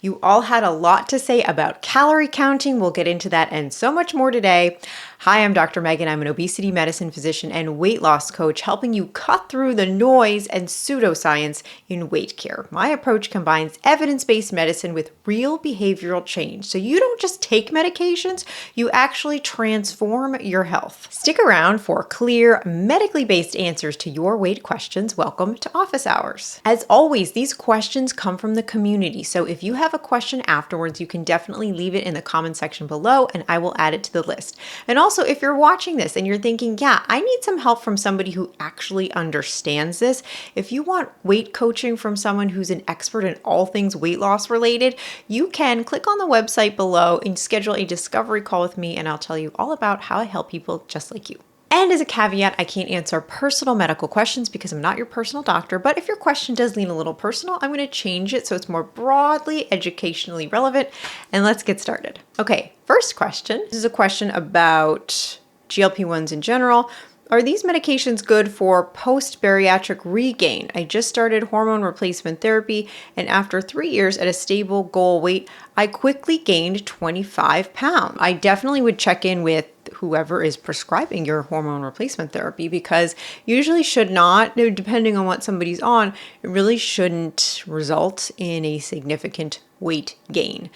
You all had a lot to say about calorie counting. We'll get into that and so much more today. Hi, I'm Dr. Meghan. I'm an obesity medicine physician and weight loss coach, helping you cut through the noise and pseudoscience in weight care. My approach combines evidence-based medicine with real behavioral change. So you don't just take medications, you actually transform your health. Stick around for clear, medically based answers to your weight questions. Welcome to Office Hours. As always, these questions come from the community. So if you have a question afterwards, you can definitely leave it in the comment section below and I will add it to the list. And also, if you're watching this and you're thinking, yeah, I need some help from somebody who actually understands this, if you want weight coaching from someone who's an expert in all things weight loss related, you can click on the website below and schedule a discovery call with me, and I'll tell you all about how I help people just like you. And as a caveat, I can't answer personal medical questions because I'm not your personal doctor, but if your question does lean a little personal, I'm going to change it so it's more broadly educationally relevant. And let's get started. Okay, first question. This is a question about GLP-1s in general. Are these medications good for post-bariatric regain? I just started hormone replacement therapy, and after 3 years at a stable goal weight, I quickly gained 25 pounds. I definitely would check in with whoever is prescribing your hormone replacement therapy, because usually should not, depending on what somebody's on, it really shouldn't result in a significant weight gain.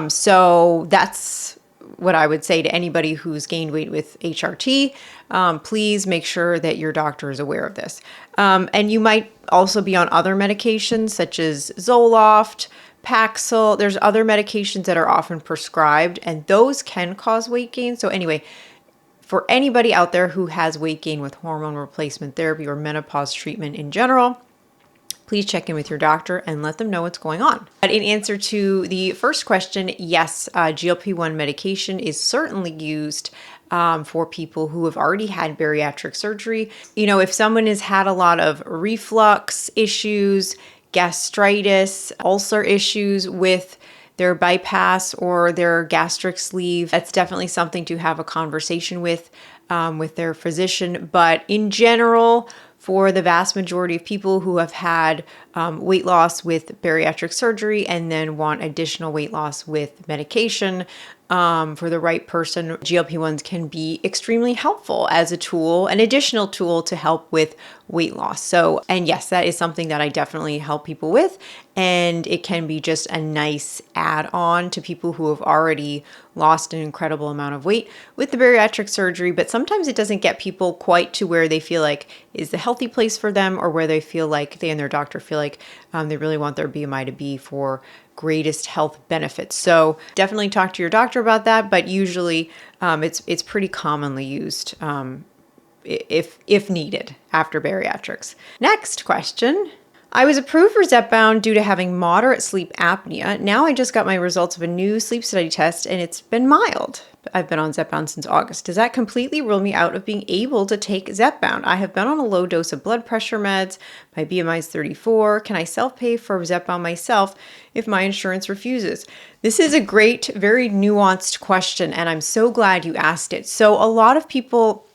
So that's what I would say to anybody who's gained weight with HRT. Please make sure that your doctor is aware of this. And you might also be on other medications such as Zoloft, Paxil. There's other medications that are often prescribed, and those can cause weight gain. So anyway, for anybody out there who has weight gain with hormone replacement therapy or menopause treatment in general, please check in with your doctor and let them know what's going on. But in answer to the first question, yes, GLP-1 medication is certainly used for people who have already had bariatric surgery. You know, if someone has had a lot of reflux issues, gastritis, ulcer issues with their bypass or their gastric sleeve, that's definitely something to have a conversation with their physician. But in general, for the vast majority of people who have had weight loss with bariatric surgery and then want additional weight loss with medication, for the right person, GLP-1s can be extremely helpful as a tool, an additional tool to help with weight loss. So, and yes, that is something that I definitely help people with. And it can be just a nice add-on to people who have already lost an incredible amount of weight with the bariatric surgery. But sometimes it doesn't get people quite to where they feel like is the healthy place for them, or where they feel like they and their doctor feel like they really want their BMI to be for greatest health benefits. So definitely talk to your doctor about that, but usually it's pretty commonly used if needed after bariatrics. Next question. I was approved for Zepbound due to having moderate sleep apnea. Now I just got my results of a new sleep study test and it's been mild. I've been on Zepbound since August. Does that completely rule me out of being able to take Zepbound? I have been on a low dose of blood pressure meds. My BMI is 34. Can I self-pay for Zepbound myself if my insurance refuses? This is a great, very nuanced question, and I'm so glad you asked it. So a lot of people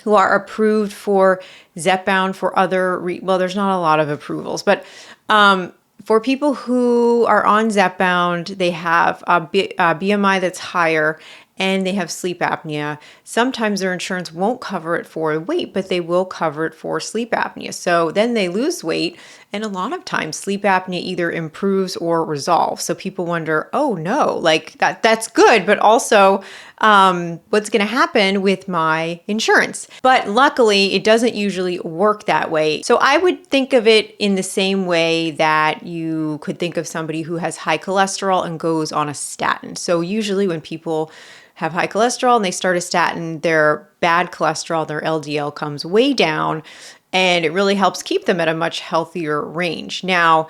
who are approved for Zepbound for other, well, there's not a lot of approvals, but for people who are on Zepbound, they have a BMI that's higher and they have sleep apnea. Sometimes their insurance won't cover it for weight, but they will cover it for sleep apnea. So then they lose weight, and a lot of times sleep apnea either improves or resolves. So people wonder, oh no, like that's good, but also what's going to happen with my insurance? But luckily, it doesn't usually work that way. So I would think of it in the same way that you could think of somebody who has high cholesterol and goes on a statin. So usually when people have high cholesterol and they start a statin, their bad cholesterol, their LDL comes way down, and it really helps keep them at a much healthier range. Now,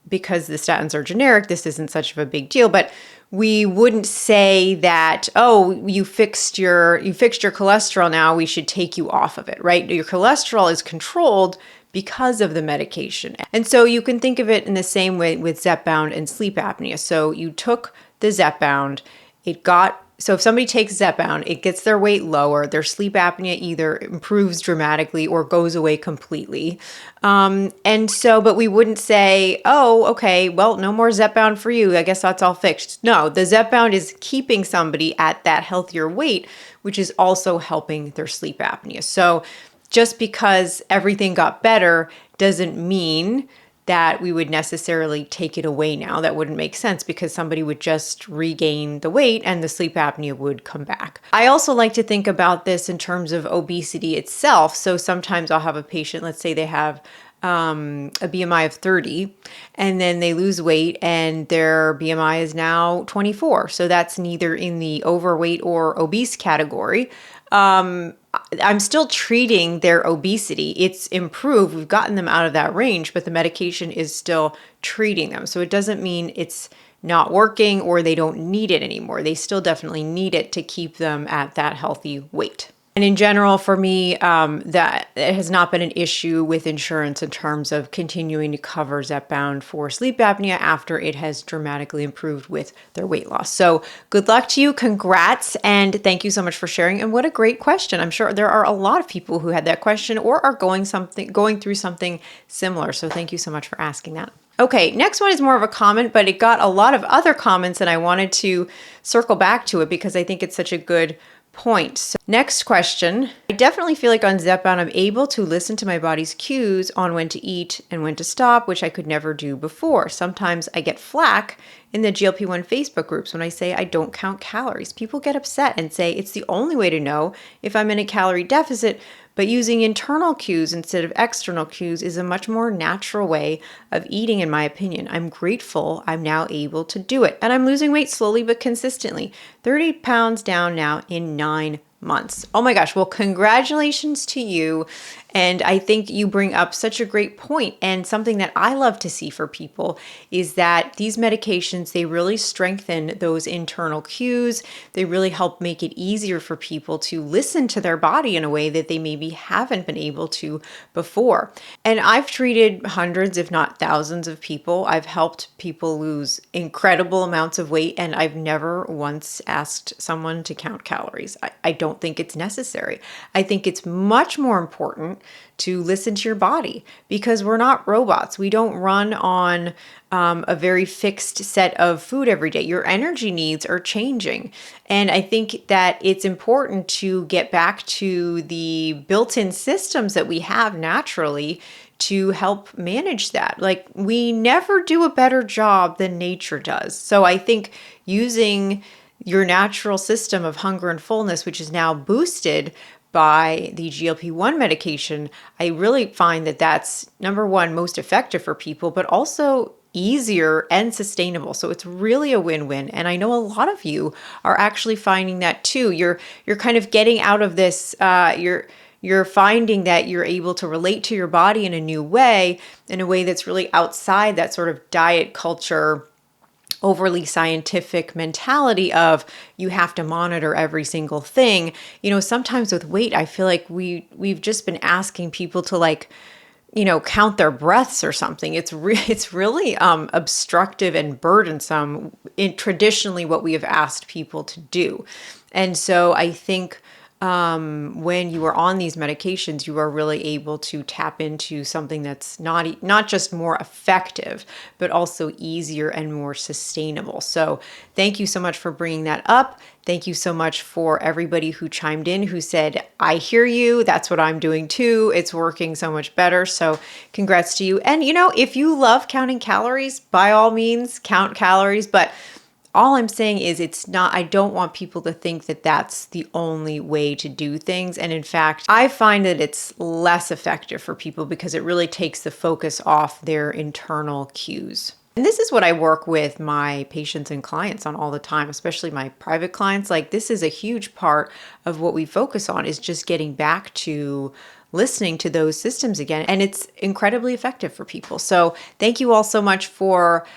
because the statins are generic, this isn't such of a big deal, but we wouldn't say that, oh, you fixed your cholesterol, now we should take you off of it, right? Your cholesterol is controlled because of the medication. And so you can think of it in the same way with Zepbound and sleep apnea. So you took the Zepbound, it got So if somebody takes Zepbound, it gets their weight lower, their sleep apnea either improves dramatically or goes away completely. But we wouldn't say, oh, okay, well, no more Zepbound for you. I guess that's all fixed. No, the Zepbound is keeping somebody at that healthier weight, which is also helping their sleep apnea. So just because everything got better doesn't mean that we would necessarily take it away now. That wouldn't make sense because somebody would just regain the weight and the sleep apnea would come back. I also like to think about this in terms of obesity itself. So sometimes I'll have a patient, let's say they have a BMI of 30 and then they lose weight and their BMI is now 24. So that's neither in the overweight or obese category. I'm still treating their obesity. It's improved. We've gotten them out of that range, but the medication is still treating them. So it doesn't mean it's not working or they don't need it anymore. They still definitely need it to keep them at that healthy weight. And in general, for me, that it has not been an issue with insurance in terms of continuing to cover Zepbound for sleep apnea after it has dramatically improved with their weight loss. So good luck to you. Congrats. And thank you so much for sharing. And what a great question. I'm sure there are a lot of people who had that question or are going through something similar. So thank you so much for asking that. Okay, next one is more of a comment, but it got a lot of other comments and I wanted to circle back to it because I think it's such a good point. So next question. I definitely feel like on Zepbound, I'm able to listen to my body's cues on when to eat and when to stop, which I could never do before. Sometimes I get flack in the GLP-1 Facebook groups when I say I don't count calories. People get upset and say it's the only way to know if I'm in a calorie deficit, but using internal cues instead of external cues is a much more natural way of eating, in my opinion. I'm grateful I'm now able to do it. And I'm losing weight slowly but consistently. 30 pounds down now in 9 months. Oh my gosh. Well, congratulations to you. And I think you bring up such a great point. And something that I love to see for people is that these medications, they really strengthen those internal cues. They really help make it easier for people to listen to their body in a way that they maybe haven't been able to before. And I've treated hundreds, if not thousands of people. I've helped people lose incredible amounts of weight, and I've never once asked someone to count calories. I don't think it's necessary. I think it's much more important to listen to your body because we're not robots. We don't run on a very fixed set of food every day. Your energy needs are changing. And I think that it's important to get back to the built-in systems that we have naturally to help manage that. Like, we never do a better job than nature does. So I think using your natural system of hunger and fullness, which is now boosted by the GLP-1 medication, I really find that that's number one, most effective for people, but also easier and sustainable. So it's really a win-win. And I know a lot of you are actually finding that too. You're kind of getting out of this, you're finding that you're able to relate to your body in a new way, in a way that's really outside that sort of diet culture, overly scientific mentality of you have to monitor every single thing. You know, sometimes with weight, I feel like we've just been asking people to count their breaths or something. It's really obstructive and burdensome in traditionally what we have asked people to do. And so I think when you are on these medications, you are really able to tap into something that's not just more effective, but also easier and more sustainable. So thank you so much for bringing that up. Thank you so much for everybody who chimed in, who said, I hear you. That's what I'm doing too. It's working so much better. So congrats to you. And if you love counting calories, by all means, count calories. But all I'm saying is I don't want people to think that that's the only way to do things. And in fact, I find that it's less effective for people because it really takes the focus off their internal cues. And this is what I work with my patients and clients on all the time, especially my private clients. Like, this is a huge part of what we focus on, is just getting back to listening to those systems again. And it's incredibly effective for people. So thank you all so much for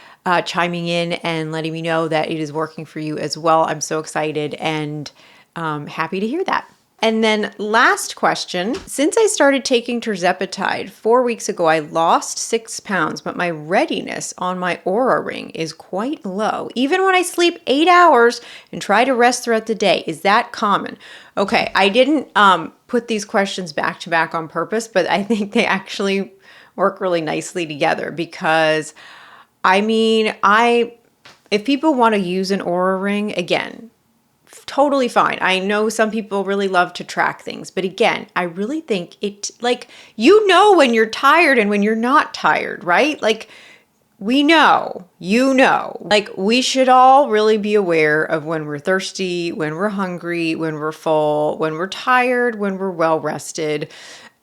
chiming in and letting me know that it is working for you as well. I'm so excited and happy to hear that. And then last question, since I started taking tirzepatide 4 weeks ago, I lost 6 pounds, but my readiness on my Oura ring is quite low, even when I sleep 8 hours and try to rest throughout the day. Is that common? Okay, I didn't put these questions back to back on purpose, but I think they actually work really nicely together because if people want to use an Oura ring, again, totally fine. I know some people really love to track things, but again, I really think when you're tired and when you're not tired, right? Like we know, like we should all really be aware of when we're thirsty, when we're hungry, when we're full, when we're tired, when we're well rested.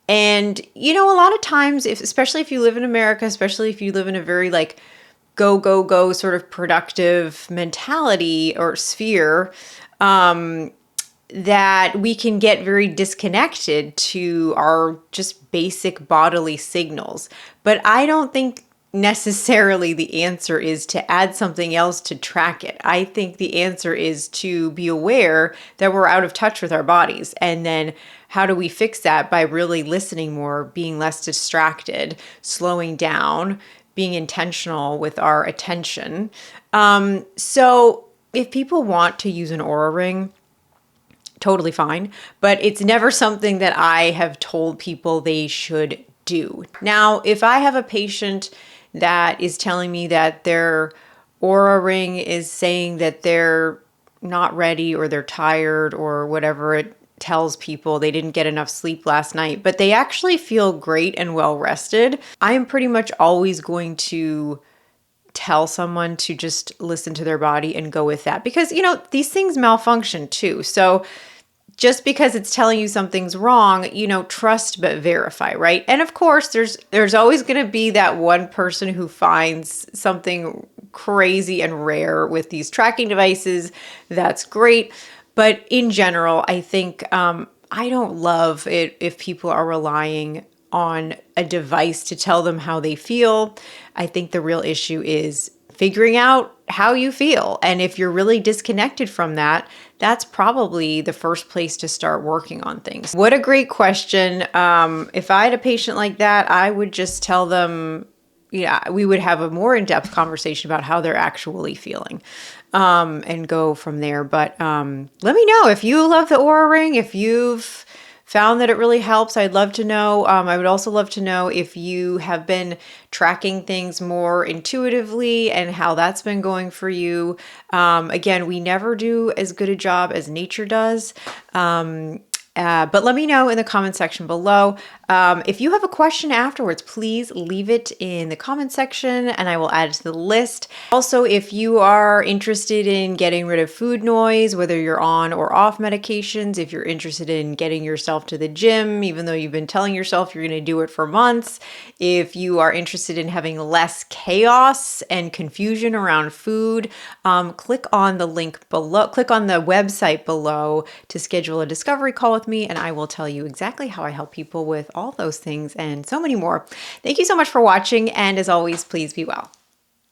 And a lot of times, especially if you live in America, especially if you live in a very like go, go, go sort of productive mentality or sphere, that we can get very disconnected to our just basic bodily signals. But I don't think necessarily the answer is to add something else to track it. I think the answer is to be aware that we're out of touch with our bodies. And then how do we fix that? By really listening more, being less distracted, slowing down, being intentional with our attention. So if people want to use an Oura ring, totally fine, but it's never something that I have told people they should do. Now, if I have a patient that is telling me that their Oura ring is saying that they're not ready or they're tired or whatever it tells people, they didn't get enough sleep last night, but they actually feel great and well rested, I am pretty much always going to tell someone to just listen to their body and go with that, because these things malfunction too. So just because it's telling you something's wrong, trust but verify, right? And of course, there's always going to be that one person who finds something crazy and rare with these tracking devices. That's great. But in general, I think I don't love it if people are relying on a device to tell them how they feel. I think the real issue is figuring out how you feel. And if you're really disconnected from that, that's probably the first place to start working on things. What a great question. If I had a patient like that, I would just tell them, we would have a more in-depth conversation about how they're actually feeling, and go from there. But let me know if you love the Oura ring, if you've found that it really helps. I'd love to know. I would also love to know if you have been tracking things more intuitively and how that's been going for you. Again, we never do as good a job as nature does. But let me know in the comment section below. If you have a question afterwards, please leave it in the comment section and I will add it to the list. Also, if you are interested in getting rid of food noise, whether you're on or off medications, if you're interested in getting yourself to the gym, even though you've been telling yourself you're going to do it for months, if you are interested in having less chaos and confusion around food, click on the link below, click on the website below to schedule a discovery call with me, and I will tell you exactly how I help people with all those things and so many more. Thank you so much for watching, and as always, please be well.